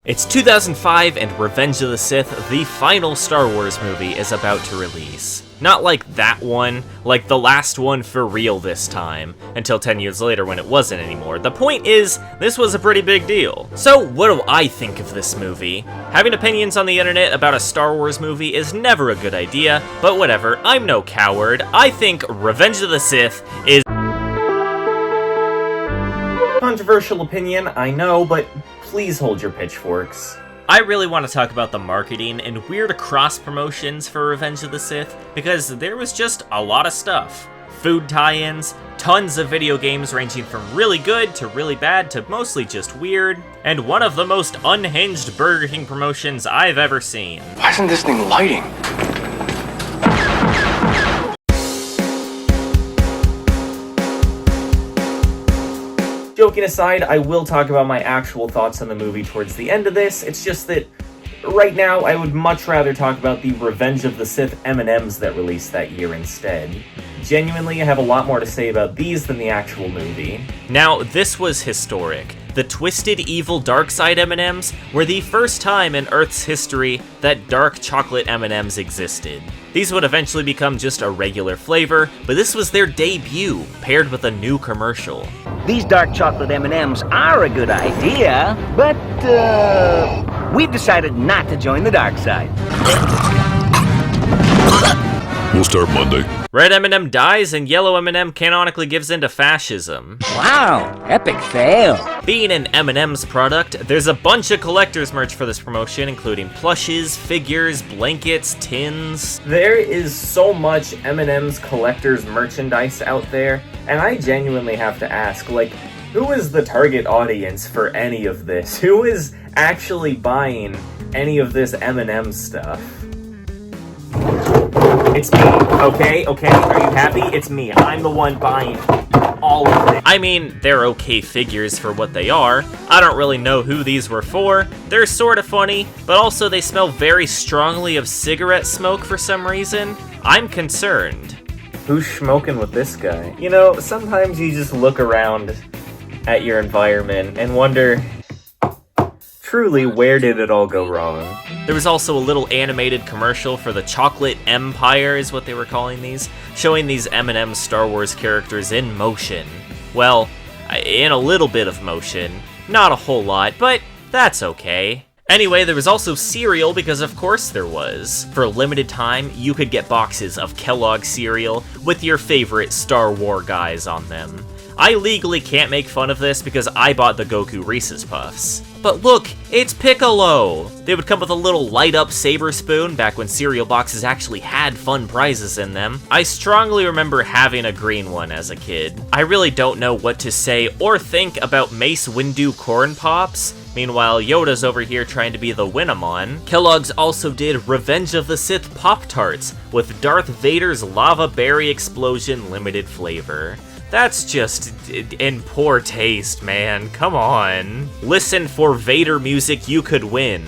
It's 2005 and Revenge of the Sith, the final Star Wars movie, is about to release. Not like that one, like the last one for real this time, until 10 years later when it wasn't anymore. The point is, this was a pretty big deal. So what do I think of this movie? Having opinions on the internet about a Star Wars movie is never a good idea, but whatever, I'm no coward. I think Revenge of the Sith is... Controversial opinion, I know, but please hold your pitchforks. I really want to talk about the marketing and weird cross-promotions for Revenge of the Sith, because there was just a lot of stuff. Food tie-ins, tons of video games ranging from really good to really bad to mostly just weird, and one of the most unhinged Burger King promotions I've ever seen. Why isn't this thing lighting? Joking aside, I will talk about my actual thoughts on the movie towards the end of this. It's just that, right now, I would much rather talk about the Revenge of the Sith M&Ms that released that year instead. Genuinely, I have a lot more to say about these than the actual movie. Now, this was historic. The Twisted Evil Dark Side M&Ms were the first time in Earth's history that dark chocolate M&Ms existed. These would eventually become just a regular flavor, but this was their debut, paired with a new commercial. These dark chocolate M&Ms are a good idea, but, we've decided not to join the dark side. We'll start Monday. Red M&M dies and yellow M&M canonically gives in to fascism. Wow, epic fail. Being an M&M's product, there's a bunch of collector's merch for this promotion, including plushes, figures, blankets, tins. There is so much M&M's collector's merchandise out there, and I genuinely have to ask, like, who is the target audience for any of this? Who is actually buying any of this M&M stuff? It's me, okay, are you happy? It's me, I'm the one buying all of it. I mean, they're okay figures for what they are. I don't really know who these were for. They're sorta funny, but also they smell very strongly of cigarette smoke for some reason. I'm concerned. Who's smoking with this guy? You know, sometimes you just look around at your environment and wonder, truly, where did it all go wrong? There was also a little animated commercial for the Chocolate Empire, is what they were calling these, showing these M&M Star Wars characters in motion. Well, in a little bit of motion. Not a whole lot, but that's okay. Anyway, there was also cereal, because of course there was. For a limited time, you could get boxes of Kellogg's cereal with your favorite Star Wars guys on them. I legally can't make fun of this because I bought the Goku Reese's Puffs. But look, it's Piccolo! They would come with a little light-up saber spoon back when cereal boxes actually had fun prizes in them. I strongly remember having a green one as a kid. I really don't know what to say or think about Mace Windu Corn Pops. Meanwhile, Yoda's over here trying to be the Winamon. Kellogg's also did Revenge of the Sith Pop-Tarts with Darth Vader's Lava Berry Explosion limited flavor. That's just in poor taste, man. Come on. Listen for Vader music you could win.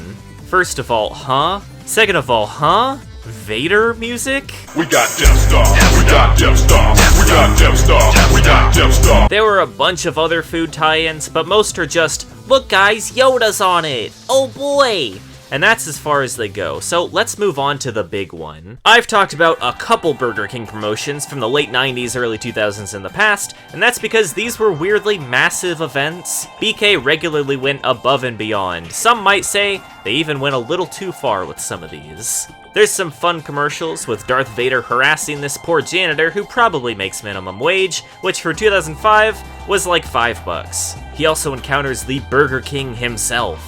First of all, huh? Second of all, huh? Vader music? We got Death Star. We got Death Star. We got Death Star. We got Death Star. There were a bunch of other food tie-ins, but most are just, look guys, Yoda's on it. Oh boy. And that's as far as they go, so let's move on to the big one. I've talked about a couple Burger King promotions from the late 90s, early 2000s in the past, and that's because these were weirdly massive events. BK regularly went above and beyond. Some might say they even went a little too far with some of these. There's some fun commercials with Darth Vader harassing this poor janitor who probably makes minimum wage, which for 2005 was like $5. He also encounters the Burger King himself.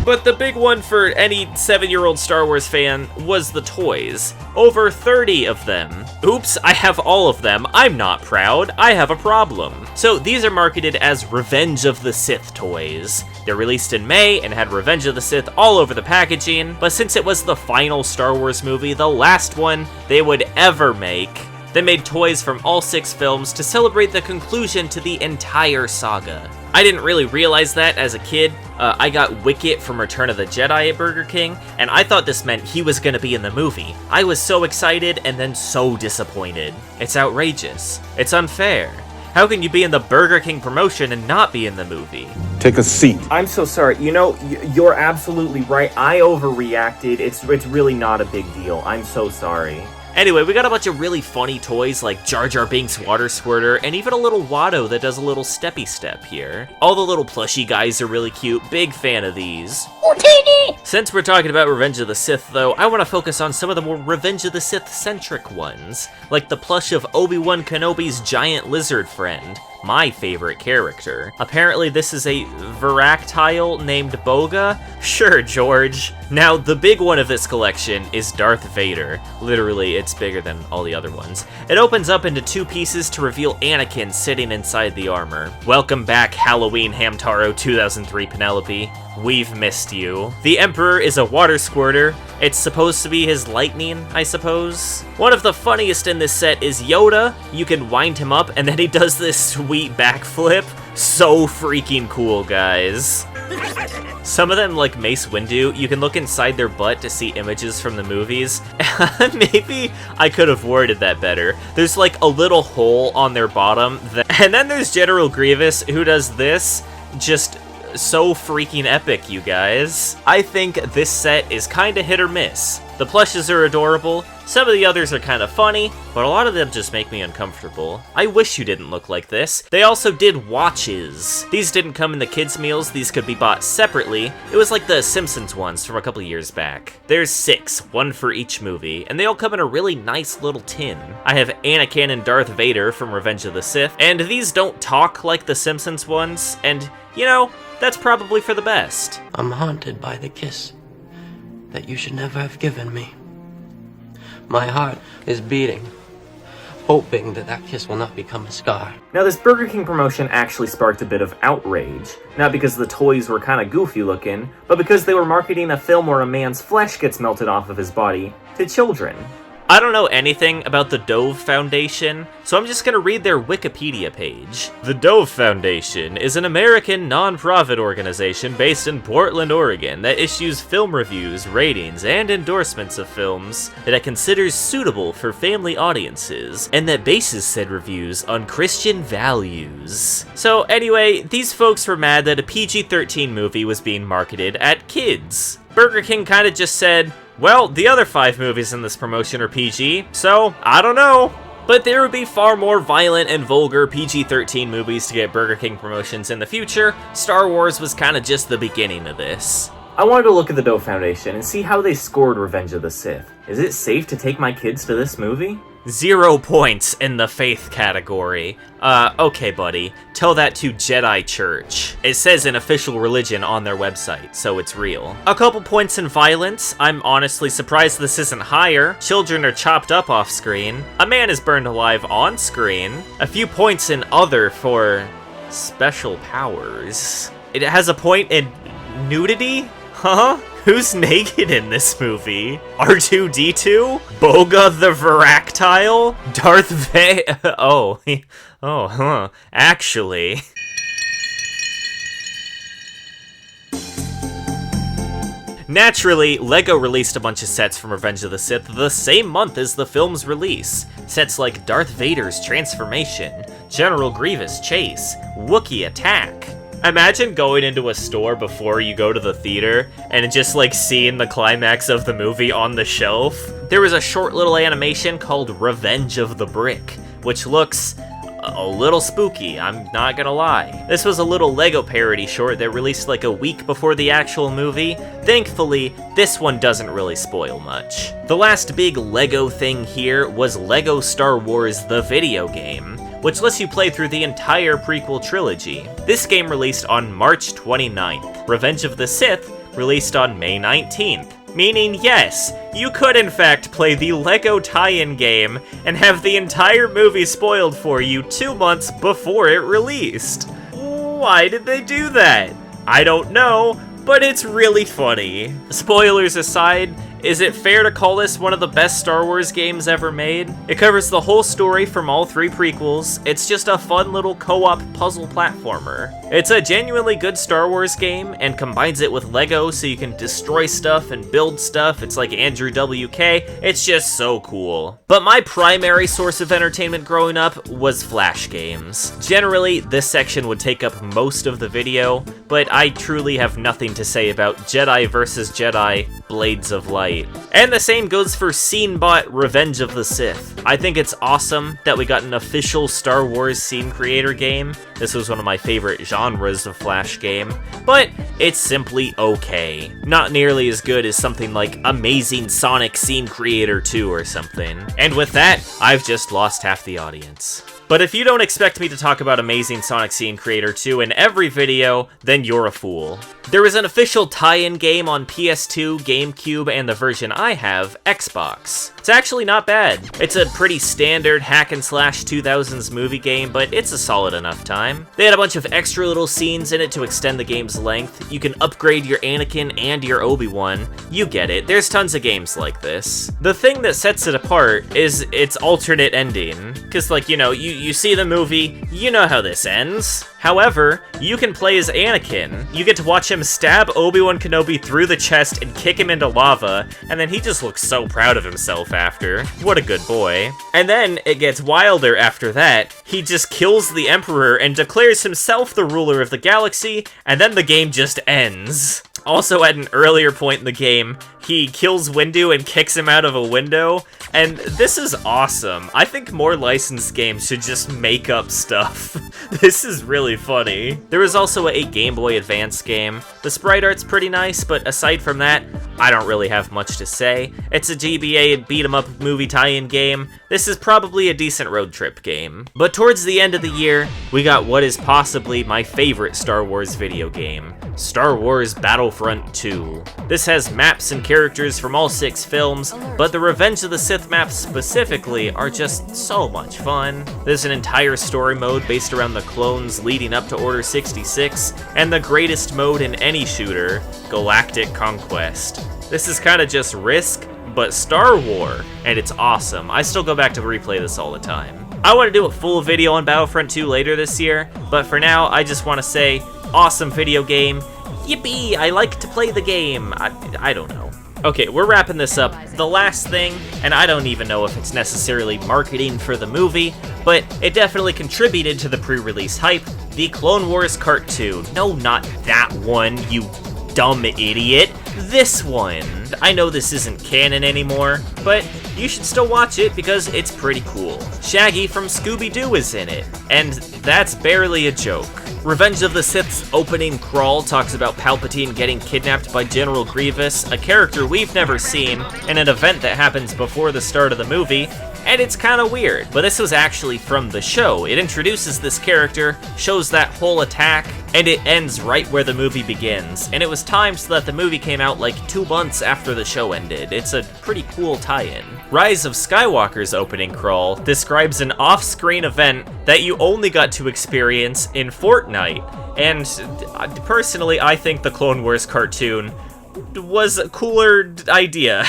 But the big one for any 7-year-old Star Wars fan was the toys. Over 30 of them. Oops, I have all of them. I'm not proud. I have a problem. So these are marketed as Revenge of the Sith toys. They're released in May and had Revenge of the Sith all over the packaging, but since it was the final Star Wars movie, the last one they would ever make, they made toys from all 6 films to celebrate the conclusion to the entire saga. I didn't really realize that as a kid. I got Wicket from Return of the Jedi at Burger King, and I thought this meant he was gonna be in the movie. I was so excited and then so disappointed. It's outrageous. It's unfair. How can you be in the Burger King promotion and not be in the movie? Take a seat. I'm so sorry. You know, you're absolutely right. I overreacted. It's really not a big deal. I'm so sorry. Anyway, we got a bunch of really funny toys like Jar Jar Binks' water squirter, and even a little Watto that does a little steppy step here. All the little plushie guys are really cute. Big fan of these. Since we're talking about Revenge of the Sith, though, I want to focus on some of the more Revenge of the Sith-centric ones, like the plush of Obi-Wan Kenobi's giant lizard friend, my favorite character. Apparently this is a Viractile named Boga? Sure, George. Now, the big one of this collection is Darth Vader. Literally, it's bigger than all the other ones. It opens up into 2 pieces to reveal Anakin sitting inside the armor. Welcome back, Halloween Hamtaro 2003 Penelope. We've missed you. The Emperor is a water squirter. It's supposed to be his lightning, I suppose. One of the funniest in this set is Yoda. You can wind him up, and then he does this sweet backflip. So freaking cool, guys. Some of them, like Mace Windu, you can look inside their butt to see images from the movies. Maybe I could have worded that better. There's like a little hole on their bottom. And then there's General Grievous, who does this. Just so freaking epic, you guys. I think this set is kinda hit or miss. The plushes are adorable, some of the others are kinda funny, but a lot of them just make me uncomfortable. I wish you didn't look like this. They also did watches. These didn't come in the kids' meals, these could be bought separately. It was like the Simpsons ones from a couple years back. There's 6, one for each movie, and they all come in a really nice little tin. I have Anakin and Darth Vader from Revenge of the Sith, and these don't talk like the Simpsons ones, and, you know, that's probably for the best. I'm haunted by the kiss that you should never have given me. My heart is beating, hoping that that kiss will not become a scar. Now, this Burger King promotion actually sparked a bit of outrage. Not because the toys were kinda goofy looking, but because they were marketing a film where a man's flesh gets melted off of his body to children. I don't know anything about the Dove Foundation, so I'm just gonna read their Wikipedia page. The Dove Foundation is an American non-profit organization based in Portland, Oregon that issues film reviews, ratings, and endorsements of films that it considers suitable for family audiences, and that bases said reviews on Christian values. So anyway, these folks were mad that a PG-13 movie was being marketed at kids. Burger King kinda just said, well, the other 5 movies in this promotion are PG, so I don't know. But there would be far more violent and vulgar PG-13 movies to get Burger King promotions in the future. Star Wars was kinda just the beginning of this. I wanted to look at the Dove Foundation and see how they scored Revenge of the Sith. Is it safe to take my kids to this movie? 0 points in the faith category. Okay, buddy. Tell that to Jedi Church. It says an official religion on their website, so it's real. A couple points in violence. I'm honestly surprised this isn't higher. Children are chopped up off screen. A man is burned alive on screen. A few points in other for special powers. It has a point in nudity? Huh? Who's naked in this movie? R2-D2? Boga the Viractile? Darth Vader? Actually. Naturally, LEGO released a bunch of sets from Revenge of the Sith the same month as the film's release. Sets like Darth Vader's transformation, General Grievous chase, Wookiee attack. Imagine going into a store before you go to the theater and just like seeing the climax of the movie on the shelf. There was a short little animation called Revenge of the Brick, which looks a little spooky, I'm not gonna lie. This was a little LEGO parody short that released like a week before the actual movie. Thankfully, this one doesn't really spoil much. The last big LEGO thing here was LEGO Star Wars the video game, which lets you play through the entire prequel trilogy. This game released on March 29th. Revenge of the Sith released on May 19th. Meaning, yes, you could in fact play the LEGO tie-in game and have the entire movie spoiled for you 2 months before it released. Why did they do that? I don't know, but it's really funny. Spoilers aside, Is it fair to call this one of the best Star Wars games ever made? It covers the whole story from all 3 prequels. It's just a fun little co-op puzzle platformer. It's a genuinely good Star Wars game and combines it with Lego so you can destroy stuff and build stuff. It's like Andrew WK. It's just so cool. But my primary source of entertainment growing up was Flash games. Generally, this section would take up most of the video, but I truly have nothing to say about Jedi vs. Jedi Blades of Light. And the same goes for SceneBot Revenge of the Sith. I think it's awesome that we got an official Star Wars scene creator game. This was one of my favorite genres of Flash game, but it's simply okay. Not nearly as good as something like Amazing Sonic Scene Creator 2 or something. And with that, I've just lost half the audience. But if you don't expect me to talk about Amazing Sonic Scene Creator 2 in every video, then you're a fool. There was an official tie-in game on PS2, GameCube, and the version I have, Xbox. It's actually not bad. It's a pretty standard hack-and-slash 2000s movie game, but it's a solid enough time. They had a bunch of extra little scenes in it to extend the game's length. You can upgrade your Anakin and your Obi-Wan. You get it, there's tons of games like this. The thing that sets it apart is its alternate ending. Cause like, you know, you see the movie, you know how this ends. However, you can play as Anakin. You get to watch him stab Obi-Wan Kenobi through the chest and kick him into lava, and then he just looks so proud of himself after. What a good boy. And then it gets wilder after that. He just kills the Emperor and declares himself the ruler of the galaxy, and then the game just ends. Also, at an earlier point in the game, he kills Windu and kicks him out of a window, and this is awesome. I think more licensed games should just make up stuff. This is really funny. There was also a Game Boy Advance game. The sprite art's pretty nice, but aside from that, I don't really have much to say. It's a GBA beat-em-up movie tie-in game. This is probably a decent road trip game. But towards the end of the year, we got what is possibly my favorite Star Wars video game, Star Wars Battlefront 2. This has maps and characters from all 6 films, but the Revenge of the Sith maps specifically are just so much fun. There's an entire story mode based around the clones leading up to Order 66, and the greatest mode in any shooter, Galactic Conquest. This is kinda just Risk, but Star War, and it's awesome. I still go back to replay this all the time. I want to do a full video on Battlefront 2 later this year, but for now, I just want to say, awesome video game. Yippee, I like to play the game. I don't know. Okay, we're wrapping this up. The last thing, and I don't even know if it's necessarily marketing for the movie, but it definitely contributed to the pre-release hype, the Clone Wars cartoon. No, not that one, you dumb idiot. This one. I know this isn't canon anymore, but you should still watch it because it's pretty cool. Shaggy from Scooby-Doo is in it, and that's barely a joke. Revenge of the Sith's opening crawl talks about Palpatine getting kidnapped by General Grievous, a character we've never seen, in an event that happens before the start of the movie, and it's kinda weird, but this was actually from the show. It introduces this character, shows that whole attack, and it ends right where the movie begins. And it was timed so that the movie came out like 2 months after the show ended. It's a pretty cool tie-in. Rise of Skywalker's opening crawl describes an off-screen event that you only got to experience in Fortnite. And personally, I think the Clone Wars cartoon was a cooler idea.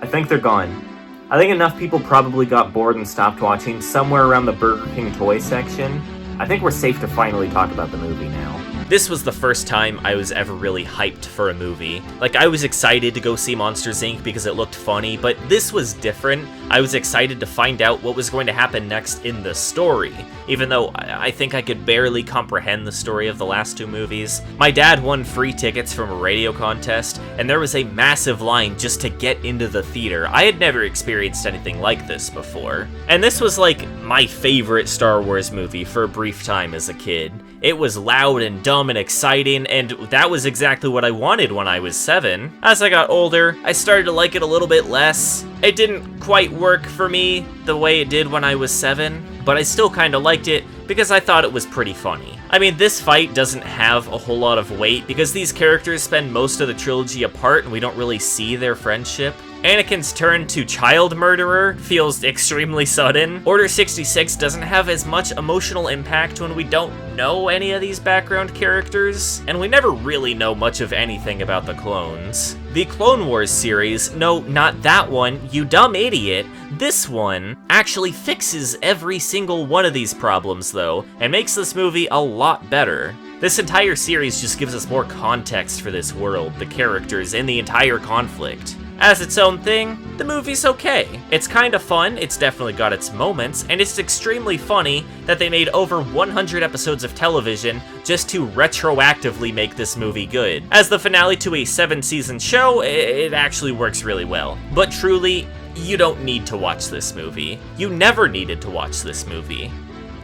I think they're gone. I think enough people probably got bored and stopped watching somewhere around the Burger King toy section. I think we're safe to finally talk about the movie now. This was the first time I was ever really hyped for a movie. Like, I was excited to go see Monsters, Inc. because it looked funny, but this was different. I was excited to find out what was going to happen next in the story, even though I think I could barely comprehend the story of the last 2 movies. My dad won free tickets from a radio contest, and there was a massive line just to get into the theater. I had never experienced anything like this before. And this was like my favorite Star Wars movie for a brief time as a kid. It was loud and dumb and exciting, and that was exactly what I wanted when I was 7. As I got older, I started to like it a little bit less. It didn't quite work for me the way it did when I was 7, but I still kinda liked it because I thought it was pretty funny. I mean, this fight doesn't have a whole lot of weight because these characters spend most of the trilogy apart and we don't really see their friendship. Anakin's turn to child murderer feels extremely sudden. Order 66 doesn't have as much emotional impact when we don't know any of these background characters, and we never really know much of anything about the clones. The Clone Wars series, no, not that one, you dumb idiot, this one actually fixes every single one of these problems though, and makes this movie a lot better. This entire series just gives us more context for this world, the characters, and the entire conflict. As its own thing, the movie's okay. It's kinda fun, it's definitely got its moments, and it's extremely funny that they made over 100 episodes of television just to retroactively make this movie good. As the finale to a 7-season show, it actually works really well. But truly, you don't need to watch this movie. You never needed to watch this movie.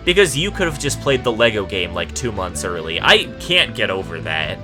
Because you could have just played the Lego game like 2 months early. I can't get over that.